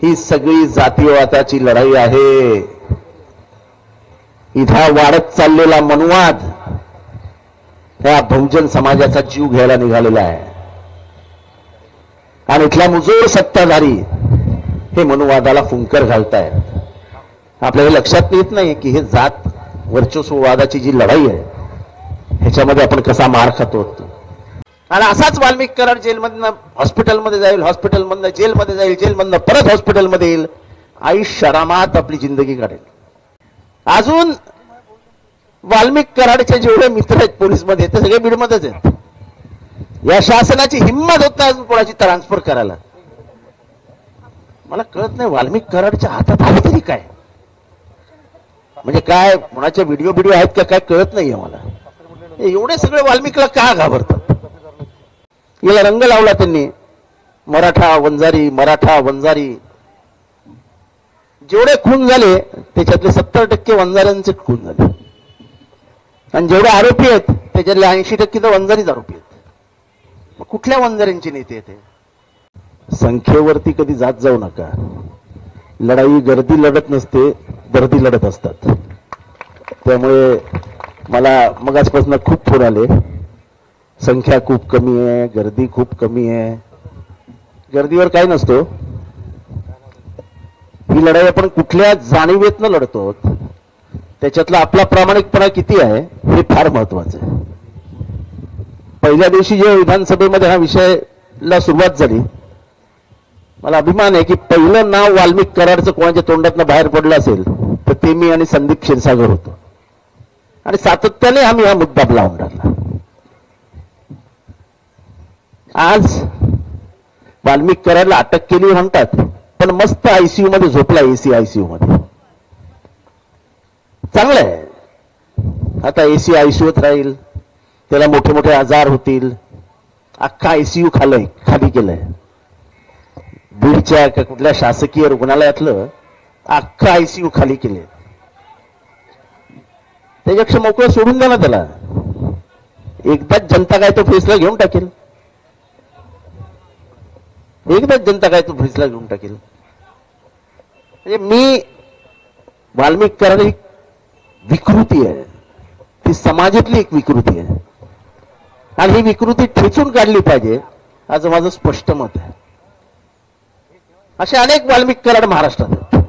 ही सगळी जातीयवादाची लढाई आहे। इथं वाढत चाललेला मनुवाद ह्या बहुजन समाजाचा जीव घ्यायला निघालेला आहे आणि इथल्या मुजोर सत्ताधारी हे मनुवादाला फुंकर घालतायत। आपल्याला लक्षात येत नाही की हे जात वर्चस्ववादाची जी लढाई आहे ह्याच्यामध्ये आपण कसा मार खातो। आणि असाच वाल्मिक कराड जेलमधनं हॉस्पिटलमध्ये जाईल, हॉस्पिटलमधनं जेलमध्ये जाईल, जेलमधनं परत हॉस्पिटलमध्ये येईल, आयुष्य आरामात आपली जिंदगी काढेल। अजून वाल्मिक कराडचे जेवढे मित्र आहेत पोलीसमध्ये ते सगळे बीडमध्येच आहेत। या शासनाची हिंमत होत नाही अजून कोणाची ट्रान्सफर करायला। मला कळत नाही वाल्मिक कराडच्या हातात आले तरी काय, म्हणजे काय कोणाचे व्हिडिओ आहेत का काय कळत नाहीये मला। एवढे सगळे वाल्मिकला का घाबरतात? याला रंग लावला त्यांनी, मराठा वंजारी, मराठा वंजारी। जेवढे खून झाले त्याच्यातले 70% वंजाऱ्यांचे खून झाले आणि जेवढे आरोपी आहेत त्याच्यातले 80% तर वंजारीच आरोपी आहेत। मग कुठल्या वंजाऱ्यांचे नेते आहेत? संख्येवरती कधी जात जाऊ नका। लढाई गर्दी लढत नसते, दर्दी लढत असतात। त्यामुळे मला मगाचपासून खूप फोन आले, संख्या खूप कमी आहे, गर्दी खूप कमी आहे। गर्दीवर काय नसतो, ही लढाई आपण कुठल्या जाणीवेतनं लढतो त्याच्यातला आपला प्रामाणिकपणा किती आहे हे फार महत्वाचं आहे। पहिल्या दिवशी जे विधानसभेमध्ये हा विषयाला सुरुवात झाली, मला अभिमान आहे की पहिलं नाव वाल्मिक कराडचं कोणाच्या तोंडातनं बाहेर पडलं असेल तर ते मी आणि संदीप क्षीरसागर होतो आणि सातत्याने आम्ही हा मुद्दा लावून टाकला। आज वाल्मिक कराडला अटक केली म्हणतात, पण मस्त आयसीयू मध्ये झोपला, एसी आयसीयू मध्ये। चांगलं आहे, आता एसी आयसीयूत राहील, त्याला मोठे मोठे आजार होतील। अख्खा आयसीयू खाली केलंय। बीडच्या कुठल्या शासकीय रुग्णालयातलं अख्खा आयसीयू खाली केले। त्याच्यापेक्षा मोकळं सोडून द्या ना त्याला, एकदाच जनता काय तो फैसला घेऊन टाकेल, एकदाच जनता काय तो फैसला घेऊन टाकेल। म्हणजे मी वाल्मिक कराड ही विकृती आहे, ती समाजातली एक विकृती आहे आणि ही विकृती ठेचून काढली पाहिजे असं माझं स्पष्ट मत आहे। असे अनेक वाल्मिक कराड महाराष्ट्रात आहेत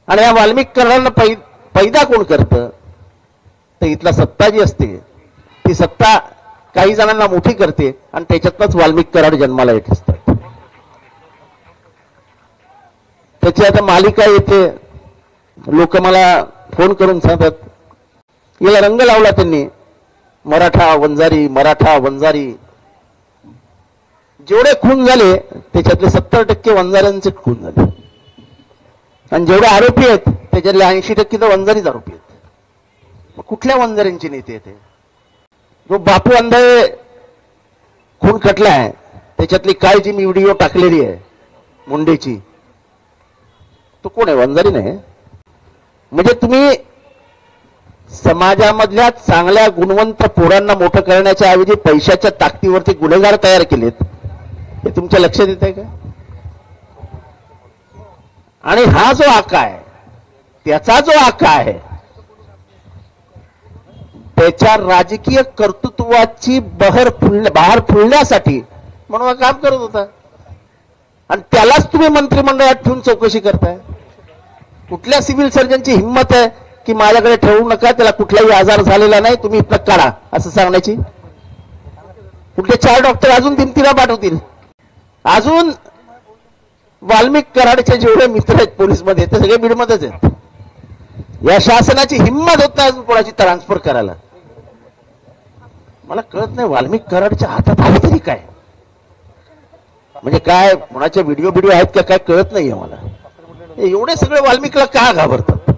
आणि या वाल्मिक कराडांना पैदा कोण करतं तर इथला सत्ता जी असते ती सत्ता काही जणांना मोठी करते आणि त्याच्यातच वाल्मिक कराड जन्माला येत असतात। त्याची आता मालिका येते, लोक मला फोन करून सांगतात, याला रंग लावला त्यांनी, मराठा वंजारी, मराठा वंजारी। जेवढे खून झाले त्याच्यातले 70% वंजाऱ्यांचे खून झाले आणि जेवढे आरोपी आहेत त्याच्यातले 80% तर वंजारीच आरोपी आहेत। मग कुठल्या वंजाऱ्यांचे नेते आहेत? जो बापू अंधारे खून खटलाय त्याच्यातली काय जी मी व्हिडिओ टाकलेली आहे मुंडेची, तो कोण आहे? वंजारी नाही। म्हणजे तुम्ही समाजामधल्या चांगल्या गुणवंत पोरांना मोठं करण्याच्या ऐवजी पैशाच्या ताकदीवरती गुन्हेगार तयार केलेत, हे तुमच्या लक्षात येत आहे का? आणि हा जो आका आहे त्याचा जो आका आहे त्याच्या राजकीय कर्तृत्वाची बहार फुलण्यासाठी म्हणून हा काम करत होता आणि त्यालाच तुम्ही मंत्रिमंडळात ठेवून चौकशी करताय। कुठल्या सिव्हिल सर्जनची हिंमत आहे की माझ्याकडे ठेवू नका, त्याला कुठलाही आजार झालेला नाही, तुम्ही इथं काढा असं सांगण्याची? कुठले 4 डॉक्टर अजून दिमतीला पाठवतील? अजून वाल्मिक कराडचे जेवढे मित्र आहेत पोलीसमध्ये ते सगळे बीडमध्येच आहेत। या शासनाची हिंमत होत नाही अजून कोणाची ट्रान्सफर करायला। मला कळत नाही वाल्मिक कराडच्या हातात आले तरी काय, म्हणजे काय कोणाचे व्हिडिओ आहेत का काय कळत नाहीये मला। एवढे सगळे वाल्मिकला का घाबरतात?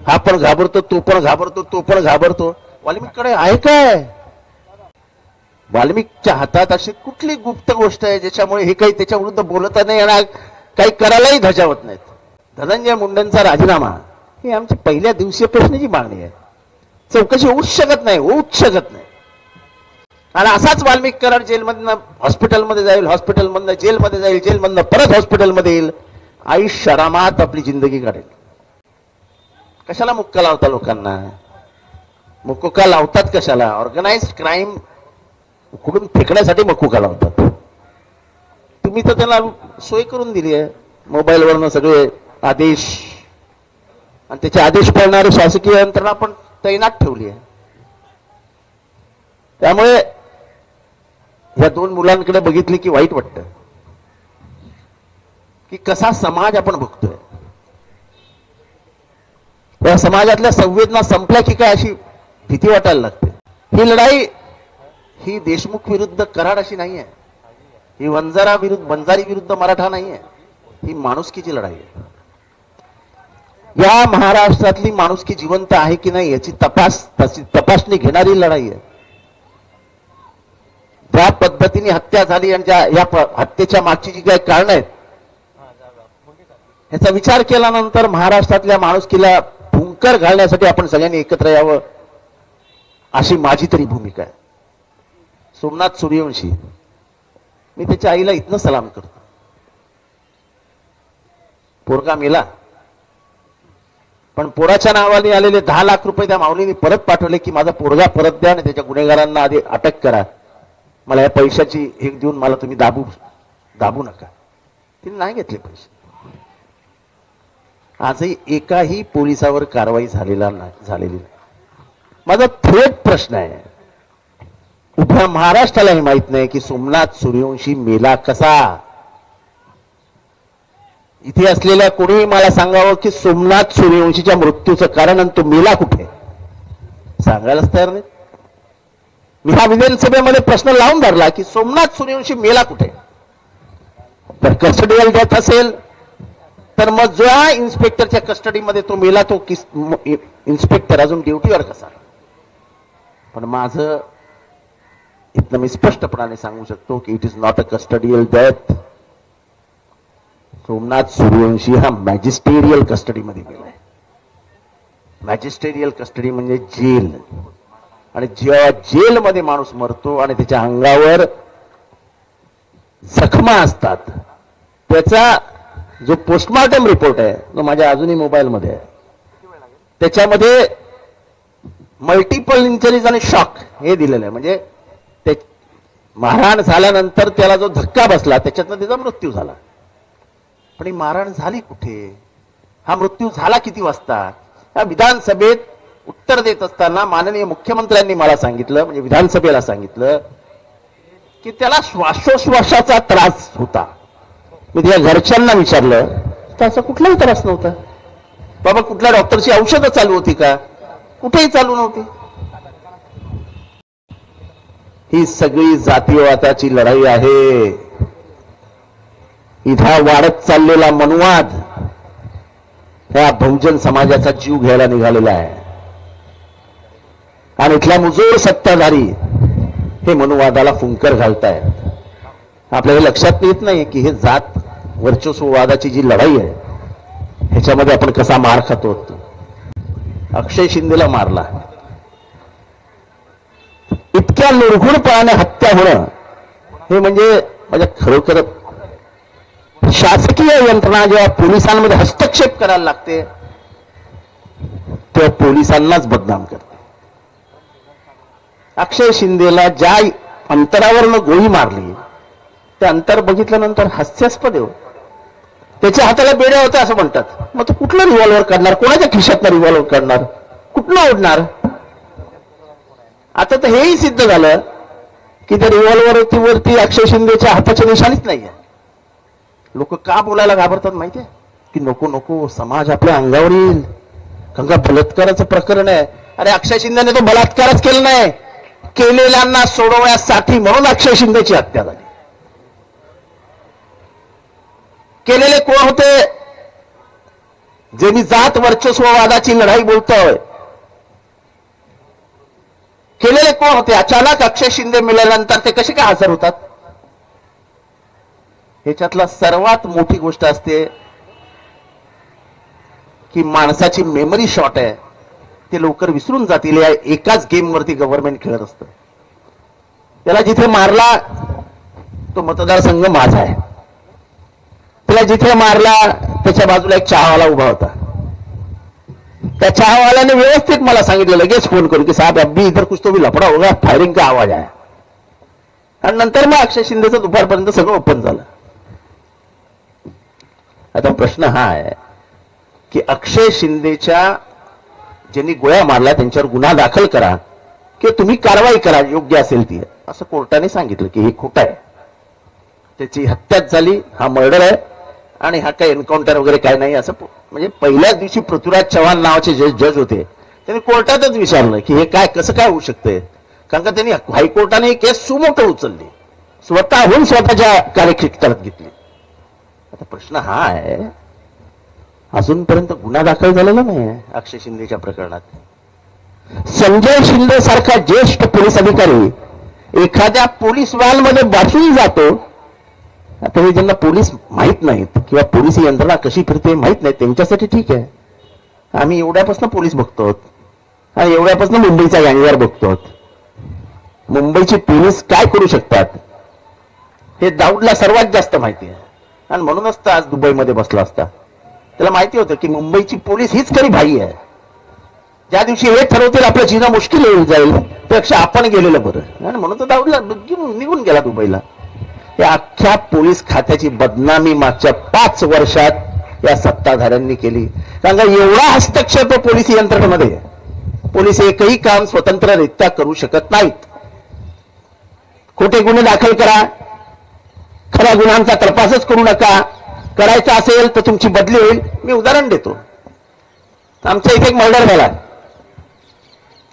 हा पण घाबरतो, तो पण घाबरतो, तो पण घाबरतो। वाल्मिककडे आहे काय? वाल्मिकच्या हातात अशी कुठली गुप्त गोष्ट आहे ज्याच्यामुळे हे काही त्याच्या विरुद्ध बोलत नाही आणि काही करायलाही धजावत नाहीत? धनंजय मुंडेंचा राजीनामा ही आमची पहिल्या दिवशी प्रश्नाची मागणी आहे। चौकशी होऊच शकत नाही, होऊच शकत नाही। आणि असाच वाल्मिक कराड जेलमधनं हॉस्पिटलमध्ये जाईल, हॉस्पिटलमधनं जेलमध्ये जाईल, जेलमधनं परत हॉस्पिटलमध्ये येईल, आयुष्य आरामात आपली जिंदगी काढेल. कशाला मुक्का लावता लोकांना? मुक्का लावतात कशाला? ऑर्गनाइज्ड क्राईम उकडून फेकण्यासाठी मुक्का लावतात. तुम्ही तर त्याला सोय करून दिली आहे, मोबाईलवरनं सगळे आदेश, आणि त्याचे आदेश पाळणारे शासकीय यंत्रणा पण तैनात ठेवली आहे. त्यामुळे या दोन मुलांकडे बघितली की वाईट वाटतं की कसा समाज आपण बघतोय. या समाजातल्या संवेदना संपल्या की काय अशी भीती वाटायला लागते. ही लढाई ही देशमुख विरुद्ध कराड अशी नाही आहे, ही वंजारी विरुद्ध मराठा नाही आहे, ही माणुसकीची लढाई आहे. या महाराष्ट्रातली माणुसकी जिवंत आहे की नाही याची तपासणी घेणारी लढाई आहे. ज्या पद्धतीने हत्या झाली आणि या हत्येच्या मागची जी काही कारण आहेत याचा विचार केल्यानंतर महाराष्ट्रातल्या माणुसकीला भुंकर घालण्यासाठी आपण सगळ्यांनी एकत्र यावं अशी माझी तरी भूमिका आहे. सोमनाथ सूर्यवंशी, मी त्याच्या आईला इथनं सलाम करतो. पोरगा मेला, पण पोराच्या नावाने आलेले 10 लाख रुपये त्या माऊलीने परत पाठवले की माझा पोरगा परत द्या आणि त्याच्या गुन्हेगारांना आधी अटक करा, मला या पैशाची एक देऊन मला तुम्ही दाबू नका. तिने नाही घेतले पैसे. आजही एकाही पोलिसावर कारवाई झालेली नाही. माझा थेट प्रश्न आहे, उभ्या महाराष्ट्रालाही माहित नाही की सोमनाथ सूर्यवंशी मेला कसा. इथे असलेल्या कोणीही मला सांगावं की सोमनाथ सूर्यवंशीच्या मृत्यूचं कारण आणि तो मेला कुठे, सांगायलाच तयार नाही. मी हा विधानसभेमध्ये प्रश्न लावून धरला की सोमनाथ सूर्यवंशी मेला कुठे. तर कस्टडियल डेथ असेल तर मग ज्या इन्स्पेक्टरच्या कस्टडीमध्ये तो मेला तो इन्स्पेक्टर अजून ड्युटीवर कसा. पण माझं इथनं मी स्पष्टपणाने सांगू शकतो की it is not a custodial death. Somnath Suryavanshi हा मॅजिस्टेरियल कस्टडीमध्ये गेलाय. मॅजिस्टेरियल कस्टडी म्हणजे जेल. आणि जेव्हा जेलमध्ये माणूस मरतो आणि त्याच्या अंगावर जखमा असतात, त्याचा जो पोस्टमॉर्टम रिपोर्ट आहे तो माझ्या अजूनही मोबाईलमध्ये आहे, त्याच्यामध्ये मल्टिपल इंजरीज आणि शॉक हे दिलेलं आहे. म्हणजे ते मारहाण झाल्यानंतर त्याला जो धक्का बसला त्याच्यातनं त्याचा मृत्यू झाला. पण ही मारहाण झाली कुठे, हा मृत्यू झाला किती वाजता, या विधानसभेत उत्तर देत असताना माननीय मुख्यमंत्र्यांनी मला सांगितलं, म्हणजे विधानसभेला सांगितलं की त्याला श्वासोश्वासाचा त्रास होता. मी त्याच्या घरच्यांना विचारलं तर असं कुठलाही त्रास नव्हता. बाबा कुठल्या डॉक्टरची औषधं चालू होती का? कुठेही चालू नव्हती. ही सगळी जातीयवादाची लढाई आहे. इथं वाढत चाललेला मनुवाद ह्या बहुजन समाजाचा जीव घ्यायला निघालेला आहे. आणि इथल्या मुजोर सत्ताधारी हे मनुवादाला फुंकर घालतायत. आपल्याला लक्षात येत नाही की हे जात वर्चस्ववादाची जी लढाई आहे ह्याच्यामध्ये आपण कसा मार खातो. अक्षय शिंदेला मारला, इतक्या निर्घुणपणाने हत्या होणं हे म्हणजे खरोखर शासकीय यंत्रणा जेव्हा पोलिसांमध्ये हस्तक्षेप करायला लागते तेव्हा पोलिसांनाच बदनाम करते. अक्षय शिंदेला ज्या अंतरावरनं गोळी मारली ते अंतर बघितल्यानंतर हास्यास्पद आहे. त्याच्या हाताला बेड्या होत्या असं म्हणतात. मग तो कुठला रिव्हॉल्वर काढणार, कोणाच्या खिशातला रिव्हॉल्वर काढणार, कुठनं ओढणार. आता तर हेही सिद्ध झालं की त्या रिव्हॉल्वरवरती अक्षय शिंदेच्या हाताची निशाणीच नाहीये. लोक का बोलायला घाबरतात माहितीये की नको नको समाज आपल्या अंगावर येईल, गंगा बलात्काराचं प्रकरण आहे. अरे अक्षय शिंदेने तो बलात्कारच केला नाही, केलेल्यांना सोडवण्यासाठी म्हणून अक्षय शिंदेची हत्या झाली. केलेले कोण होते? जे मी जात वर्चस्ववादाची लढाई बोलतोय, केलेले कोण होते? अचानक अक्षय शिंदे मिळाल्यानंतर ते कसे काय हजर होतात? ह्याच्यातला सर्वात मोठी गोष्ट असते की माणसाची मेमरी शॉर्ट आहे, ते लवकर विसरून जातील. या एकाच गेम वरती गव्हर्नमेंट खेळत असतं. त्याला जिथे मारला तो मतदारसंघ माझा आहे, त्याला जिथे मारला त्याच्या बाजूला एक चहावाला उभा होता. त्या चहावाल्याने व्यवस्थित मला सांगितलं लगेच फोन करून की साहेब अभी इधर कुछ तो भी लफड़ा होगा, फायरिंग का आवाज आहे. आणि नंतर मग अक्षय शिंदेचं दुपारपर्यंत सगळं ओपन झालं. आता प्रश्न हा आहे की अक्षय शिंदेच्या ज्यांनी गोळ्या मारल्या त्यांच्यावर गुन्हा दाखल करा की तुम्ही कारवाई करा योग्य असेल ती, असं कोर्टाने सांगितलं की हे खोटं आहे. त्याची हत्याच झाली, हा मर्डर आहे आणि हा काही एन्काउंटर वगैरे काय नाही असं. म्हणजे पहिल्याच दिवशी पृथ्वीराज चव्हाण नावाचे जज होते, त्यांनी कोर्टातच विचारलं की हे काय कसं काय होऊ शकतंय, कारण का त्यांनी हायकोर्टाने ही केस सुमोटो उचलली, स्वतःहून स्वतःच्या कार्यक्षेत्रात घेतली. आता प्रश्न हा आहे अजूनपर्यंत गुन्हा दाखल झालेला नाही अक्षय शिंदेच्या प्रकरणात. संजय शिंदे सारखा ज्येष्ठ पोलीस अधिकारी एखाद्या पोलीस व्हॅनमध्ये बसून जातो. आता हे ज्यांना पोलीस माहित नाहीत किंवा पोलीस यंत्रणा कशी फिरते माहित नाही त्यांच्यासाठी ठीक आहे. आम्ही एवढ्यापासून पोलीस बघतो आणि एवढ्यापासून मुंबईचा गँगवॉर बघतो. मुंबईची पोलीस काय करू शकतात हे दाऊदला सर्वात जास्त माहिती आहे आणि म्हणूनच तर आज दुबईमध्ये बसला असता. त्याला माहिती होतं की मुंबईची पोलीस हीच खरी भाई आहे. ज्या दिवशी हे ठरवतील आपलं जीणं मुश्किल होऊन जाईल त्यापेक्षा आपण गेलेलं बरं, आणि म्हणून तर दाऊदला निघून गेला दुबईला. या अख्ख्या पोलीस खात्याची बदनामी मागच्या 5 वर्षात या सत्ताधाऱ्यांनी केली. कारण का एवढा हस्तक्षेप पोलीस यंत्रणेमध्ये, पोलीस एकही काम स्वतंत्ररित्या करू शकत नाहीत. खोटे गुन्हे दाखल करा, खऱ्या गुन्ह्यांचा तपासच करू नका, करायचा असेल तर तुमची बदली होईल. मी उदाहरण देतो. आमच्या इथे एक मर्डर झाला,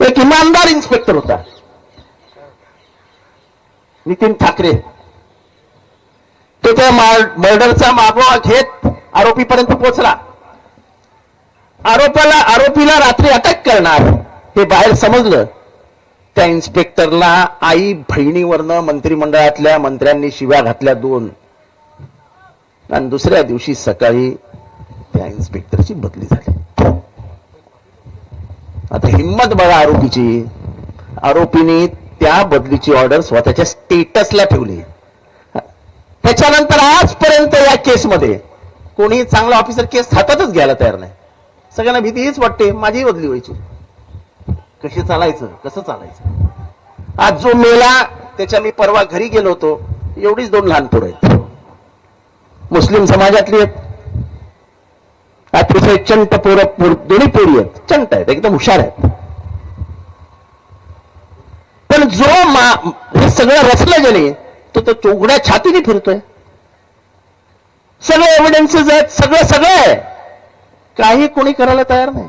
एक इमानदार इन्स्पेक्टर होता नितीन ठाकरे. तो त्या मर्डरचा मागोवा घेत आरोपीपर्यंत पोहोचला. आरोपीला रात्री अटक करणार हे बाहेर समजलं. त्या इन्स्पेक्टरला आई बहिणीवरनं मंत्रिमंडळातल्या मंत्र्यांनी शिव्या घातल्या 2, आणि दुसऱ्या दिवशी सकाळी त्या इन्स्पेक्टरची बदली झाली. आता हिम्मत बघा आरोपीची. आरोपीने त्या बदलीची ऑर्डर स्वतःच्या स्टेटसला ठेवली. त्याच्यानंतर आजपर्यंत या केसमध्ये कोणी चांगला ऑफिसर केस हातातच घ्यायला तयार नाही. सगळ्यांना भीती हीच वाटते माझीही बदली व्हायची. कशी चालायचं, कसं चालायचं. आज जो मेला त्याच्या मी परवा घरी गेलो होतो, एवढीच 2 लहान पोरं आहेत, मुस्लिम समाजातली आहेत, अतिशय चंट पोरं, दोन्ही पोरी आहेत, चंट आहेत, एकदम हुशार आहेत. पण जो हे सगळं रचलं ज्याने तो चोगड्या छातीने फिरतोय. सगळे एव्हिडन्सेस आहेत, सगळं आहे, काही कोणी करायला तयार नाही.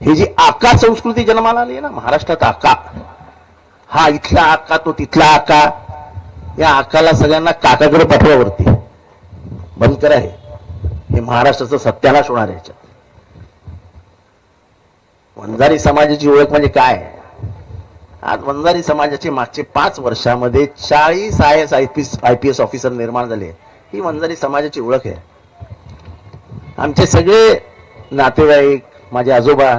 ही जी आका संस्कृती जन्माला आली आहे ना महाराष्ट्रात, आका, हा इथला आका तो तिथला आका, या आकाला सगळ्यांना काकाकडे पाठवावरती बंद करा. हे महाराष्ट्राचं सत्यानाश होणार आहे. याच्यात वंजारी समाजाची ओळख म्हणजे काय? आज वंजारी समाजाचे मागचे 5 वर्षामध्ये 40 IPS ऑफिसर निर्माण झाले. ही वंजारी समाजाची ओळख आहे. आमचे सगळे नातेवाईक, माझे आजोबा,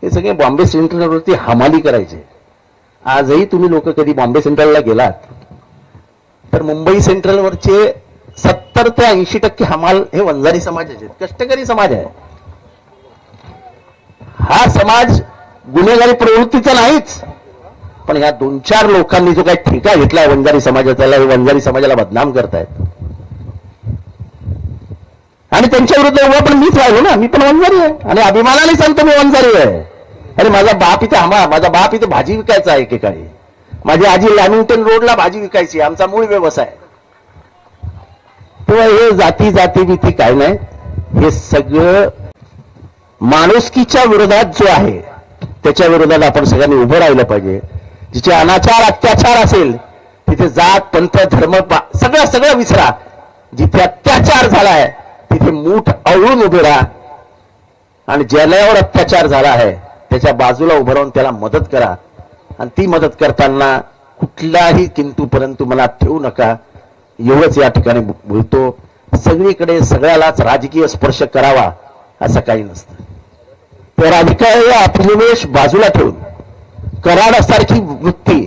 हे सगळे बॉम्बे सेंट्रलवरती हमाली करायचे. आजही तुम्ही लोक कधी बॉम्बे सेंट्रलला गेलात तर मुंबई सेंट्रलवरचे 70 ते 80% हमाल हे वंजारी समाजाचे, कष्टकरी समाज आहे. हा समाज गुन्हेगारी प्रवृत्तीचा नाहीच, पण ह्या 2-4 लोकांनी जो काही ठेका घेतला वंजारी समाजाचा, हे वंजारी समाजाला बदनाम करतायत. आणि त्यांच्या विरुद्ध उभा पण मीच राहिलो ना. मी पण वंजारी आहे आणि अभिमानाने सांगतो मी वंजारी आहे. अरे माझा बाप इथे भाजी विकायचा आहे एकेकाळी. माझी आजी लॅमिंग्टन रोडला भाजी विकायची, आमचा मूळ व्यवसाय. तेव्हा हे जाती भीती काय नाही. हे सगळं माणुसकीच्या विरोधात जो आहे त्याच्या विरोधात आपण सगळ्यांनी उभं राहिलं पाहिजे. जिथे अनाचार अत्याचार असेल तिथे जात पंथ धर्म सगळं विसरा. जिथे अत्याचार झालाय तिथे मूठ आवळून उभे राहा आणि ज्याच्यावर अत्याचार झाला आहे त्याच्या बाजूला उभं राहून त्याला मदत करा. आणि ती मदत करताना कुठलाही किंतु परंतु मनात ठेवू नका. एवढंच या ठिकाणी बोलतो. सगळीकडे सगळ्यालाच राजकीय स्पर्श करावा असं काही नसतं. तर राजकीय अभिनिवेश बाजूला ठेवून कराडासारखी वृत्ती,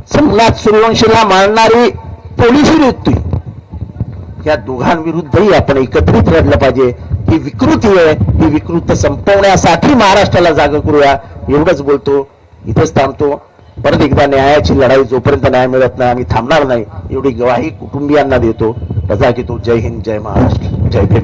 सोमनाथ सूर्यवंशीला मारणारी पोलिसी वृत्ती, या दोघांविरुद्धही आपण एकत्रित लढलं पाहिजे. ही विकृती आहे, ही विकृत संपवण्यासाठी महाराष्ट्राला जागा करूया. एवढंच बोलतो, इथेच थांबतो. परत एकदा न्यायाची लढाई जोपर्यंत न्याय मिळत नाही आम्ही थांबणार नाही, एवढी ग्वाही कुटुंबियांना देतो. रजा घेतो. जय हिंद, जय महाराष्ट्र, जय भीम.